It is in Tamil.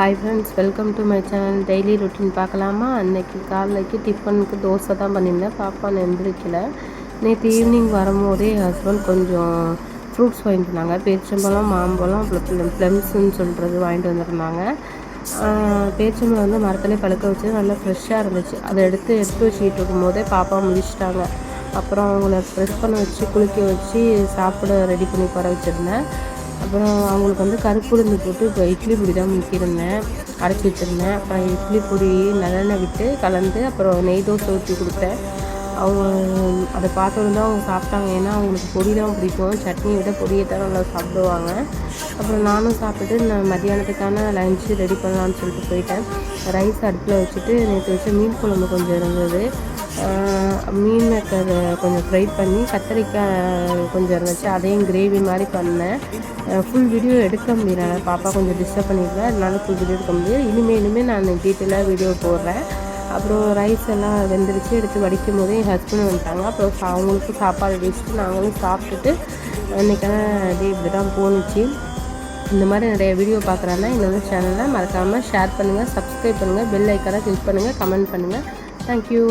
Hi friends, welcome to my channel. Daily routine பார்க்கலாமா? அன்றைக்கி காலைக்கு டிஃபனுக்கு தோசை தான் பண்ணியிருந்தேன். பாப்பா எந்திரிக்கல. நேற்று ஈவினிங் வரும்போதே என் ஹஸ்பண்ட் கொஞ்சம் ஃப்ரூட்ஸ் வாங்கிட்டு வந்தாங்க. பேரிச்சம்பழம், மாம்பழம், அப்புறம் ப்ளம்ஸுன்னு சொல்கிறது வாங்கிட்டு வந்திருந்தாங்க. பேரிச்சம்பழம் வந்து மரத்துலேயே பழுக்க வச்சு நல்லா ஃப்ரெஷ்ஷாக இருந்துச்சு. அதை எடுத்து வச்சுக்கிட்டு இருக்கும்போதே பாப்பா முடிச்சிட்டாங்க. அப்புறம் அவங்கள ஃப்ரெஷ் பண்ண வச்சு குளிக்க வச்சு சாப்பிட ரெடி பண்ணி உட்கார வச்சுருந்தேன். அப்புறம் அவங்களுக்கு வந்து கருப்புளுந்து போட்டு இப்போ இட்லி பொடி தான் முக்கியிருந்தேன், அரைச்சி வச்சுருந்தேன். அப்புறம் இட்லி பொடி நல்லெண்ணெய் விட்டு கலந்து அப்புறம் நெய் தோசை ஊற்றி கொடுத்தேன். அவங்க அதை பார்த்தோன்னு தான் அவங்க சாப்பிட்டாங்க. ஏன்னா அவங்களுக்கு பொடி தான் பிடிக்கும், சட்னியை விட பொடியை தான் நல்லா சாப்பிடுவாங்க. அப்புறம் நானும் சாப்பிட்டுட்டு நான் மத்தியானத்துக்கான லஞ்சு ரெடி பண்ணலான்னு சொல்லிட்டு போயிட்டேன். ரைஸ் அடுப்பில் வச்சுட்டு நேற்று வச்ச மீன் குழம்பு கொஞ்சம் இருந்தது. மீன் மேக்கர் கொஞ்சம் ஃப்ரை பண்ணி கத்திரிக்காய் கொஞ்சம் இருந்துச்சு, அதையும் கிரேவி மாதிரி பண்ணேன். ஃபுல் வீடியோ எடுக்க முடியல, பாப்பா கொஞ்சம் டிஸ்டர்ப் பண்ணியிருக்கேன், அதனால ஃபுல் வீடியோ எடுக்க முடியாது. இனிமேல் நான் டீட்டெயிலாக வீடியோ போடுறேன். அப்புறம் ரைஸ் எல்லாம் வெந்துருச்சு, எடுத்து வடிக்கும் போதே என் ஹஸ்பண்ட் வந்துட்டாங்க. அப்புறம் அவங்களுக்கும் சாப்பாடு வச்சுட்டு நாங்களும் சாப்பிட்டுட்டு இன்றைக்கான டே இப்படி தான் போணுச்சு. இந்த மாதிரி நிறைய வீடியோ பார்க்குறாங்கன்னா என்னோடய சேனலை மறக்காமல் ஷேர் பண்ணுங்கள், சப்ஸ்கிரைப் பண்ணுங்கள், பெல் ஐக்கானை கிளிக் பண்ணுங்கள், கமெண்ட் பண்ணுங்கள். தேங்க்யூ.